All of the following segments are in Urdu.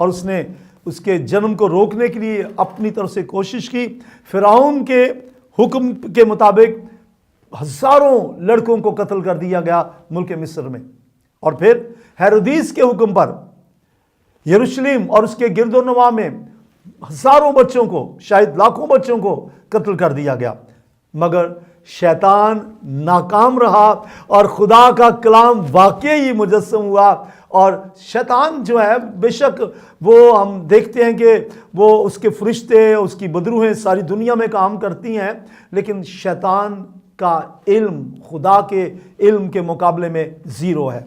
اور اس نے اس کے جنم کو روکنے کے لیے اپنی طرف سے کوشش کی. فرعون کے حکم کے مطابق ہزاروں لڑکوں کو قتل کر دیا گیا ملک مصر میں. اور پھر ہیرودیس کے حکم پر یروشلم اور اس کے گرد و نواح میں ہزاروں بچوں کو، شاید لاکھوں بچوں کو قتل کر دیا گیا. مگر شیطان ناکام رہا اور خدا کا کلام واقعی مجسم ہوا. اور شیطان جو ہے، بے شک وہ ہم دیکھتے ہیں کہ وہ اس کے فرشتے، اس کی بدروہیں ساری دنیا میں کام کرتی ہیں، لیکن شیطان کا علم خدا کے علم کے مقابلے میں زیرو ہے.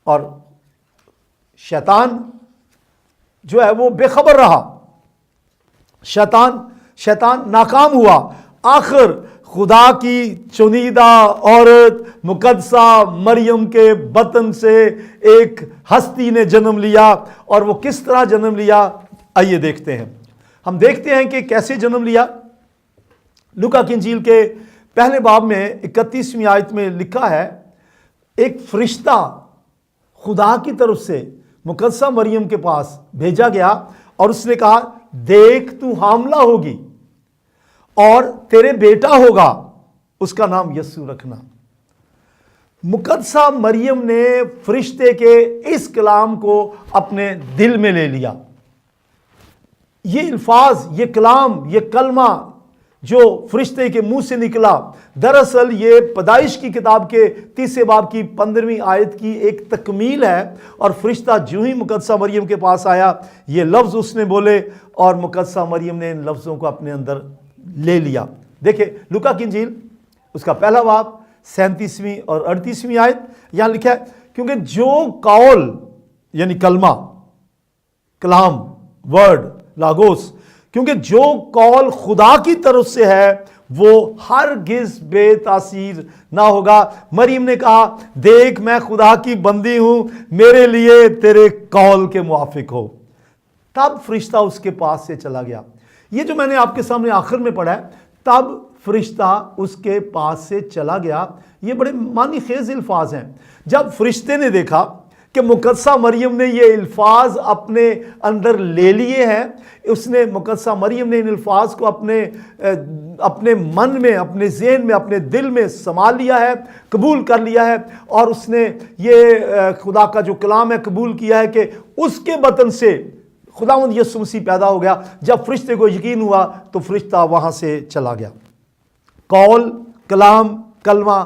اور شیطان جو ہے وہ بے خبر رہا. شیطان ناکام ہوا. آخر خدا کی چنیدہ عورت مقدسہ مریم کے بطن سے ایک ہستی نے جنم لیا. اور وہ کس طرح جنم لیا، آئیے دیکھتے ہیں. ہم دیکھتے ہیں کہ کیسے جنم لیا. لوکا کی انجیل کے پہلے باب میں 31ویں آیت میں لکھا ہے، ایک فرشتہ خدا کی طرف سے مقدسہ مریم کے پاس بھیجا گیا اور اس نے کہا، دیکھ تو حاملہ ہوگی اور تیرے بیٹا ہوگا، اس کا نام یسوع رکھنا. مقدسہ مریم نے فرشتے کے اس کلام کو اپنے دل میں لے لیا. یہ الفاظ، یہ کلام، یہ کلمہ جو فرشتے کے منہ سے نکلا، دراصل یہ پیدائش کی کتاب کے 30 باب کی 15ویں آیت کی ایک تکمیل ہے. اور فرشتہ جو ہی مقدسہ مریم کے پاس آیا، یہ لفظ اس نے بولے اور مقدسہ مریم نے ان لفظوں کو اپنے اندر لے لیا. دیکھیں لوکا کی انجیل اس کا پہلا باب 37ویں اور 38ویں آیت، یہاں لکھا ہے، کیونکہ جو قول یعنی کلمہ، کلام، ورڈ، لاگوس، کیونکہ جو قول خدا کی طرف سے ہے وہ ہرگز بے تاثیر نہ ہوگا. مریم نے کہا، دیکھ میں خدا کی بندی ہوں، میرے لیے تیرے قول کے موافق ہو. تب فرشتہ اس کے پاس سے چلا گیا. یہ جو میں نے آپ کے سامنے آخر میں پڑھا ہے، تب فرشتہ اس کے پاس سے چلا گیا، یہ بڑے معنی خیز الفاظ ہیں. جب فرشتے نے دیکھا کہ مقدسہ مریم نے یہ الفاظ اپنے اندر لے لیے ہیں، اس نے مقدسہ مریم نے ان الفاظ کو اپنے من میں، اپنے ذہن میں، اپنے دل میں سنبھال لیا ہے، قبول کر لیا ہے، اور اس نے یہ خدا کا جو کلام ہے قبول کیا ہے کہ اس کے بطن سے خداوند یسوع مسیح پیدا ہو گیا. جب فرشتے کو یقین ہوا تو فرشتہ وہاں سے چلا گیا. قول، کلام، کلمہ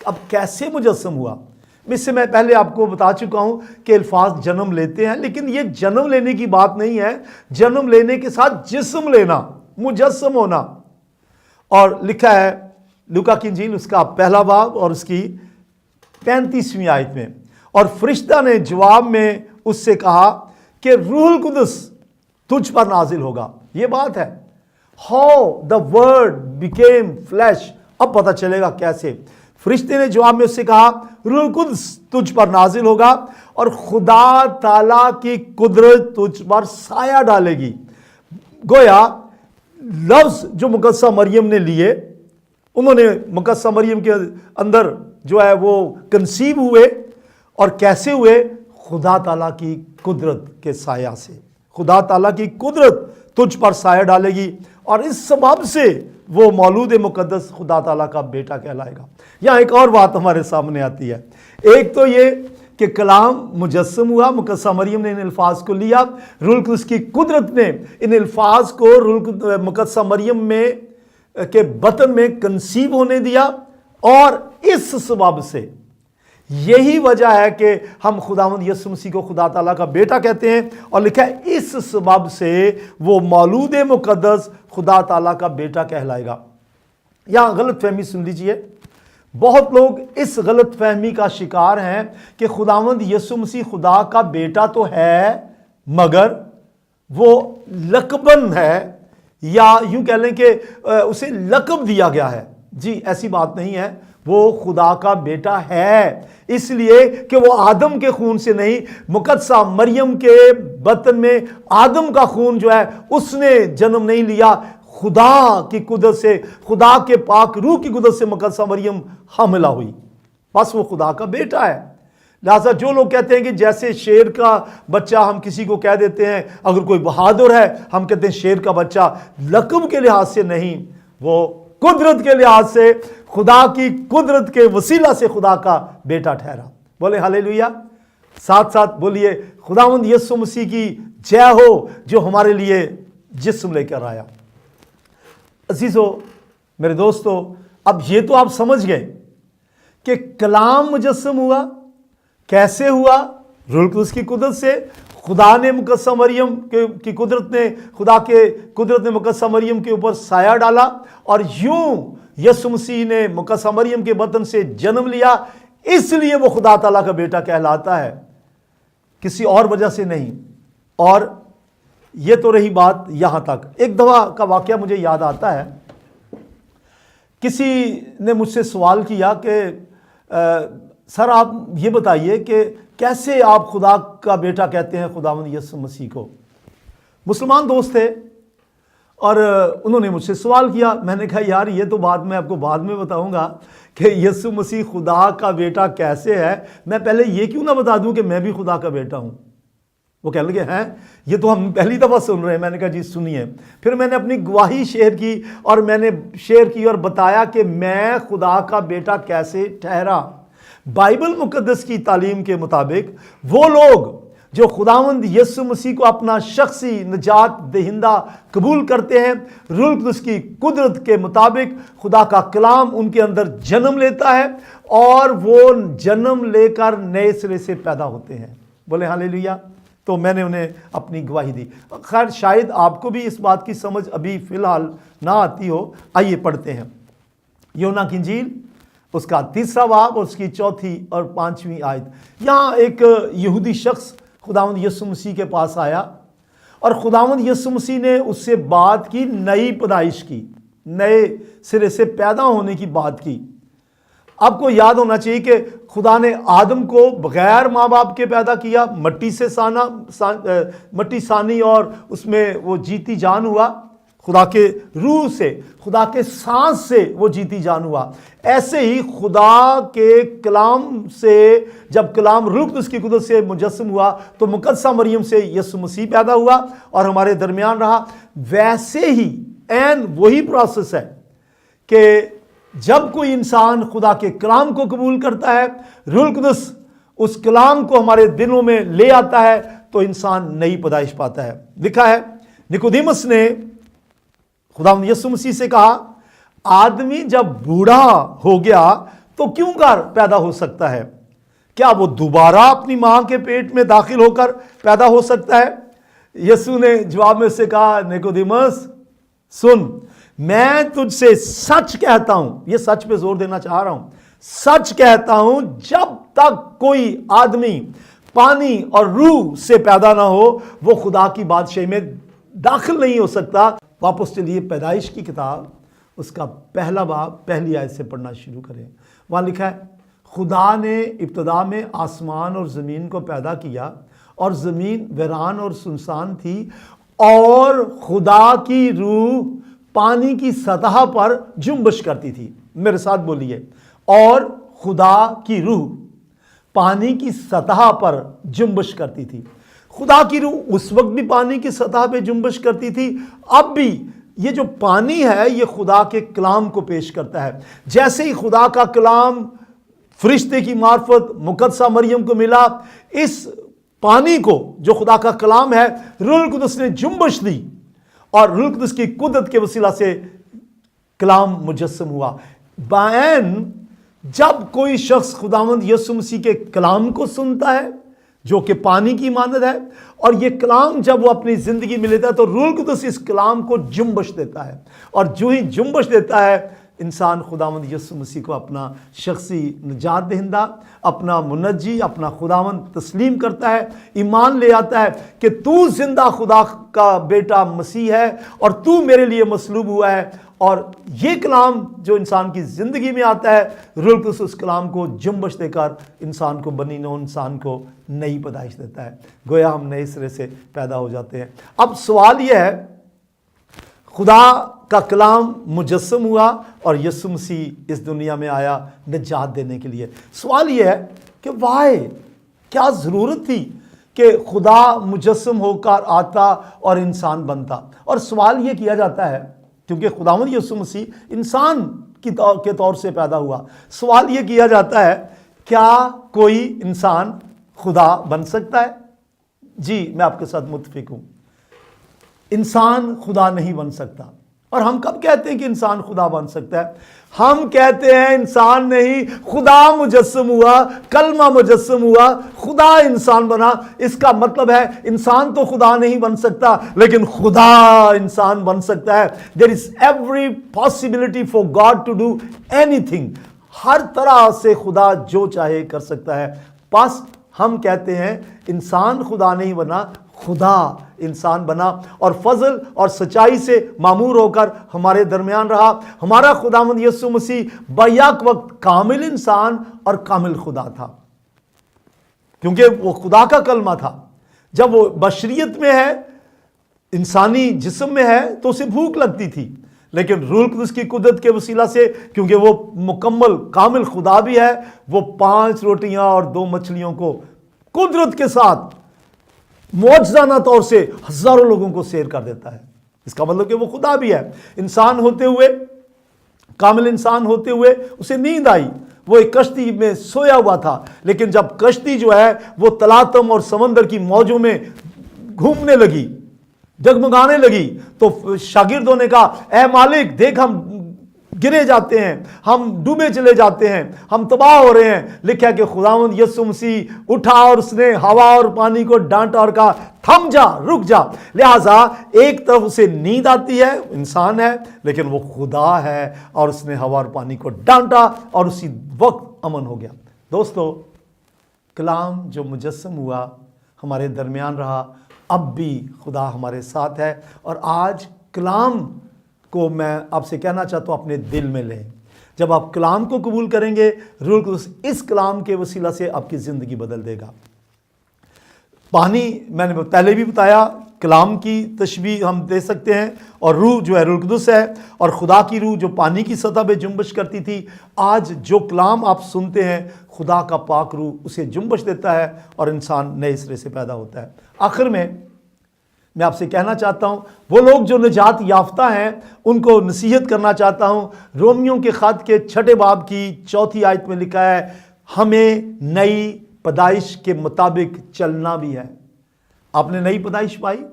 اب کیسے مجسم ہوا؟ اس سے میں پہلے آپ کو بتا چکا ہوں کہ الفاظ جنم لیتے ہیں، لیکن یہ جنم لینے کی بات نہیں ہے. جنم لینے کے ساتھ جسم لینا، مجسم ہونا. اور لکھا ہے لوکا کی انجیل اس کا پہلا باب اور اس کی 35ویں آیت میں، اور فرشتہ نے جواب میں اس سے کہا کہ روح القدس تجھ پر نازل ہوگا. یہ بات ہے، how the word became flash. اب پتہ چلے گا کیسے. فرشتے نے جواب میں اس سے کہا، روح القدس تجھ پر نازل ہوگا اور خدا تعالیٰ کی قدرت تجھ پر سایہ ڈالے گی. گویا لفظ جو مقدسہ مریم نے لیے، انہوں نے مقدسہ مریم کے اندر جو ہے وہ کنسیو ہوئے، اور کیسے ہوئے؟ خدا تعالیٰ کی قدرت کے سایہ سے. خدا تعالیٰ کی قدرت تجھ پر سایہ ڈالے گی، اور اس سبب سے وہ مولود مقدس خدا تعالیٰ کا بیٹا کہلائے گا. یہاں ایک اور بات ہمارے سامنے آتی ہے. ایک تو یہ کہ کلام مجسم ہوا، مقدسہ مریم نے ان الفاظ کو لیا، روح القدس کی قدرت نے ان الفاظ کو مقدسہ مریم میں کے بطن میں کنسیو ہونے دیا، اور اس سبب سے یہی وجہ ہے کہ ہم خداوند یسوع مسیح کو خدا تعالیٰ کا بیٹا کہتے ہیں. اور لکھا ہے اس سبب سے وہ مولود مقدس خدا تعالیٰ کا بیٹا کہلائے گا. یہاں غلط فہمی سن لیجئے. بہت لوگ اس غلط فہمی کا شکار ہیں کہ خداوند یسوع مسیح خدا کا بیٹا تو ہے، مگر وہ لقباً ہے، یا یوں کہہ لیں کہ اسے لقب دیا گیا ہے. جی ایسی بات نہیں ہے. وہ خدا کا بیٹا ہے، اس لیے کہ وہ آدم کے خون سے نہیں، مقدسہ مریم کے بطن میں آدم کا خون جو ہے اس نے جنم نہیں لیا. خدا کی قدرت سے، خدا کے پاک روح کی قدرت سے مقدسہ مریم حاملہ ہوئی، بس وہ خدا کا بیٹا ہے. لہٰذا جو لوگ کہتے ہیں کہ جیسے شیر کا بچہ ہم کسی کو کہہ دیتے ہیں، اگر کوئی بہادر ہے ہم کہتے ہیں شیر کا بچہ، لقب کے لحاظ سے نہیں، وہ قدرت کے لحاظ سے، خدا کی قدرت کے وسیلہ سے خدا کا بیٹا ٹھہرا۔ بولے ہاللیلویہ، ساتھ ساتھ بولیے خداوند یسوع مسیح کی جے ہو جو ہمارے لیے جسم لے کر آیا۔ عزیزو، میرے دوستو، اب یہ تو آپ سمجھ گئے کہ کلام مجسم ہوا، کیسے ہوا؟ روح القدس کی قدرت سے۔ خدا نے مقدسہ مریم کی قدرت نے مقدسہ مریم کے اوپر سایہ ڈالا، اور یوں یسوع مسیح نے مقدسہ مریم کے بطن سے جنم لیا، اس لیے وہ خدا تعالیٰ کا بیٹا کہلاتا ہے، کسی اور وجہ سے نہیں۔ اور یہ تو رہی بات یہاں تک۔ ایک دفعہ کا واقعہ مجھے یاد آتا ہے، کسی نے مجھ سے سوال کیا کہ سر آپ یہ بتائیے کہ کیسے آپ خدا کا بیٹا کہتے ہیں خداوند یسوع مسیح کو؟ مسلمان دوست تھے اور انہوں نے مجھ سے سوال کیا۔ میں نے کہا یار یہ تو بات میں آپ کو بعد میں بتاؤں گا کہ یسوع مسیح خدا کا بیٹا کیسے ہے، میں پہلے یہ کیوں نہ بتا دوں کہ میں بھی خدا کا بیٹا ہوں۔ وہ کہنے لگے ہیں یہ تو ہم پہلی دفعہ سن رہے ہیں۔ میں نے کہا جی سنیے۔ پھر میں نے اپنی گواہی شیئر کی، اور میں نے شیئر کی اور بتایا کہ میں خدا کا بیٹا کیسے ٹھہرا۔ بائبل مقدس کی تعلیم کے مطابق وہ لوگ جو خداوند یسوع مسیح کو اپنا شخصی نجات دہندہ قبول کرتے ہیں، روح القدس کی قدرت کے مطابق خدا کا کلام ان کے اندر جنم لیتا ہے، اور وہ جنم لے کر نئے سرے سے پیدا ہوتے ہیں۔ بولے ہاللیلویہ۔ تو میں نے انہیں اپنی گواہی دی۔ خیر شاید آپ کو بھی اس بات کی سمجھ ابھی فی الحال نہ آتی ہو۔ آئیے پڑھتے ہیں یونا کی انجیل، اس کا 3 باب اور اس کی 4 اور 5 آیت۔ یہاں ایک یہودی شخص خداوند یسوع مسیح کے پاس آیا، اور خداوند یسوع مسیح نے اس سے بات کی، نئی پیدائش کی، نئے سرے سے پیدا ہونے کی بات کی۔ آپ کو یاد ہونا چاہیے کہ خدا نے آدم کو بغیر ماں باپ کے پیدا کیا، مٹی سے مٹی سانی، اور اس میں وہ جیتی جان ہوا، خدا کے روح سے، خدا کے سانس سے وہ جیتی جان ہوا۔ ایسے ہی خدا کے کلام سے جب کلام روح القدس کی قدرت سے مجسم ہوا تو مقدسہ مریم سے یسوع مسیح پیدا ہوا اور ہمارے درمیان رہا۔ ویسے ہی عین وہی پروسیس ہے کہ جب کوئی انسان خدا کے کلام کو قبول کرتا ہے، روح القدس اس کلام کو ہمارے دلوں میں لے آتا ہے، تو انسان نئی پیدائش پاتا ہے۔ لکھا ہے نکودیمس نے خداوند یسوع مسیح سے کہا، آدمی جب بوڑھا ہو گیا تو کیوں کر پیدا ہو سکتا ہے؟ کیا وہ دوبارہ اپنی ماں کے پیٹ میں داخل ہو کر پیدا ہو سکتا ہے؟ یسوع نے جواب میں سے کہا، نکودیمس سن، میں تجھ سے سچ کہتا ہوں، یہ سچ پہ زور دینا چاہ رہا ہوں، سچ کہتا ہوں جب تک کوئی آدمی پانی اور روح سے پیدا نہ ہو وہ خدا کی بادشاہی میں داخل نہیں ہو سکتا۔ واپس چلیے پیدائش کی کتاب، اس کا 1 باب 1 آیت سے پڑھنا شروع کریں۔ وہاں لکھا ہے، خدا نے ابتدا میں آسمان اور زمین کو پیدا کیا، اور زمین ویران اور سنسان تھی، اور خدا کی روح پانی کی سطح پر جنبش کرتی تھی۔ میرے ساتھ بولیے، اور خدا کی روح پانی کی سطح پر جنبش کرتی تھی۔ خدا کی روح اس وقت بھی پانی کی سطح پہ جنبش کرتی تھی، اب بھی یہ جو پانی ہے یہ خدا کے کلام کو پیش کرتا ہے۔ جیسے ہی خدا کا کلام فرشتے کی معرفت مقدسہ مریم کو ملا، اس پانی کو جو خدا کا کلام ہے روح القدس نے جنبش دی، اور روح القدس کی قدرت کے وسیلہ سے کلام مجسم ہوا۔ بعین جب کوئی شخص خداوند یسوع مسیح کے کلام کو سنتا ہے جو کہ پانی کی مانند ہے، اور یہ کلام جب وہ اپنی زندگی میں لیتا ہے تو روح القدس اس کلام کو جنبش دیتا ہے، اور جو ہی جنبش دیتا ہے انسان خداوند یسوع مسیح کو اپنا شخصی نجات دہندہ، اپنا منجی، اپنا خداوند تسلیم کرتا ہے، ایمان لے آتا ہے کہ تو زندہ خدا کا بیٹا مسیح ہے اور تو میرے لیے مصلوب ہوا ہے۔ اور یہ کلام جو انسان کی زندگی میں آتا ہے، روح القدس اس کلام کو جنبش دے کر انسان کو بنی نوع انسان کو نئی پیدائش دیتا ہے، گویا ہم نئے سرے سے پیدا ہو جاتے ہیں۔ اب سوال یہ ہے، خدا کا کلام مجسم ہوا اور یسوع مسیح اس دنیا میں آیا نجات دینے کے لیے۔ سوال یہ ہے کہ وائی کیا ضرورت تھی کہ خدا مجسم ہو کر آتا اور انسان بنتا؟ اور سوال یہ کیا جاتا ہے، کیونکہ خداوند یسوع مسیح انسان کے طور سے پیدا ہوا، سوال یہ کیا جاتا ہے کیا کوئی انسان خدا بن سکتا ہے؟ جی میں آپ کے ساتھ متفق ہوں، انسان خدا نہیں بن سکتا۔ اور ہم کب کہتے ہیں کہ انسان خدا بن سکتا ہے؟ ہم کہتے ہیں انسان نہیں، خدا مجسم ہوا، کلمہ مجسم ہوا، خدا انسان بنا۔ اس کا مطلب ہے انسان تو خدا نہیں بن سکتا، لیکن خدا انسان بن سکتا ہے۔ There is every possibility for God to do anything۔ ہر طرح سے خدا جو چاہے کر سکتا ہے۔ بس ہم کہتے ہیں انسان خدا نہیں بنا، خدا انسان بنا اور فضل اور سچائی سے معمور ہو کر ہمارے درمیان رہا۔ ہمارا خداوند یسوع مسیح بیک وقت کامل انسان اور کامل خدا تھا، کیونکہ وہ خدا کا کلمہ تھا۔ جب وہ بشریت میں ہے، انسانی جسم میں ہے، تو اسے بھوک لگتی تھی، لیکن روح القدس کی قدرت کے وسیلہ سے، کیونکہ وہ مکمل کامل خدا بھی ہے، وہ 5 روٹیاں اور 2 مچھلیوں کو قدرت کے ساتھ معجزانہ طور سے ہزاروں لوگوں کو سیر کر دیتا ہے۔ اس کا مطلب کہ وہ خدا بھی ہے۔ انسان ہوتے ہوئے، کامل انسان ہوتے ہوئے اسے نیند آئی، وہ ایک کشتی میں سویا ہوا تھا، لیکن جب کشتی جو ہے وہ تلاطم اور سمندر کی موجوں میں گھومنے لگی، جگمگانے لگی، تو شاگردوں نے کہا اے مالک دیکھ ہم گرے جاتے ہیں، ہم ڈوبے چلے جاتے ہیں، ہم تباہ ہو رہے ہیں۔ لکھا کہ خداوند یسوع مسیح اٹھا اور اس نے ہوا اور پانی کو ڈانٹا اور کہا تھم جا، رک جا۔ لہٰذا ایک طرف اسے نیند آتی ہے، انسان ہے، لیکن وہ خدا ہے، اور اس نے ہوا اور پانی کو ڈانٹا اور اسی وقت امن ہو گیا۔ دوستو، کلام جو مجسم ہوا ہمارے درمیان رہا، اب بھی خدا ہمارے ساتھ ہے۔ اور آج کلام کو میں آپ سے کہنا چاہتا ہوں اپنے دل میں لیں۔ جب آپ کلام کو قبول کریں گے، روح القدس اس کلام کے وسیلہ سے آپ کی زندگی بدل دے گا۔ پانی میں نے پہلے بھی بتایا، کلام کی تشبیہ ہم دے سکتے ہیں، اور روح جو ہے روح القدس ہے، اور خدا کی روح جو پانی کی سطح پہ جنبش کرتی تھی، آج جو کلام آپ سنتے ہیں، خدا کا پاک روح اسے جنبش دیتا ہے اور انسان نئے سرے سے پیدا ہوتا ہے۔ آخر میں آپ سے کہنا چاہتا ہوں، وہ لوگ جو نجات یافتہ ہیں ان کو نصیحت کرنا چاہتا ہوں۔ رومیوں کے خط کے 6 باب کی 4 آیت میں لکھا ہے ہمیں نئی پیدائش کے مطابق چلنا بھی ہے۔ آپ نے نئی پیدائش پائی،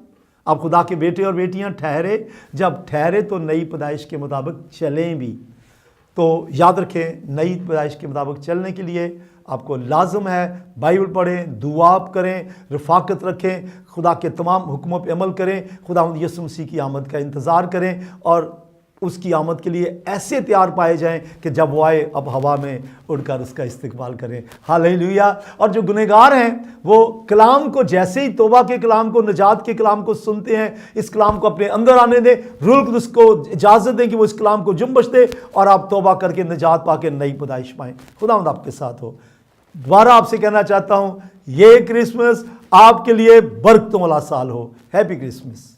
آپ خدا کے بیٹے اور بیٹیاں ٹھہرے، جب ٹھہرے تو نئی پیدائش کے مطابق چلیں بھی۔ تو یاد رکھیں، نئی پیدائش کے مطابق چلنے کے لیے آپ کو لازم ہے بائبل پڑھیں، دعا کریں، رفاقت رکھیں، خدا کے تمام حکموں پہ عمل کریں، خداوند یسوع مسیح کی آمد کا انتظار کریں، اور اس کی آمد کے لیے ایسے تیار پائے جائیں کہ جب وہ آئے اب ہوا میں اڑ کر اس کا استقبال کریں۔ ہاللیلویا۔ اور جو گنہگار ہیں وہ کلام کو جیسے ہی توبہ کے کلام کو، نجات کے کلام کو سنتے ہیں، اس کلام کو اپنے اندر آنے دیں، روح القدس کو اجازت دیں کہ وہ اس کلام کو جنبش دے، اور آپ توبہ کر کے نجات پا کے نئی پیدائش پائیں۔ خداوند آپ کے ساتھ ہو۔ دوبارہ آپ سے کہنا چاہتا ہوں، یہ کرسمس آپ کے لیے برکتوں والا سال ہو۔ Happy Christmas.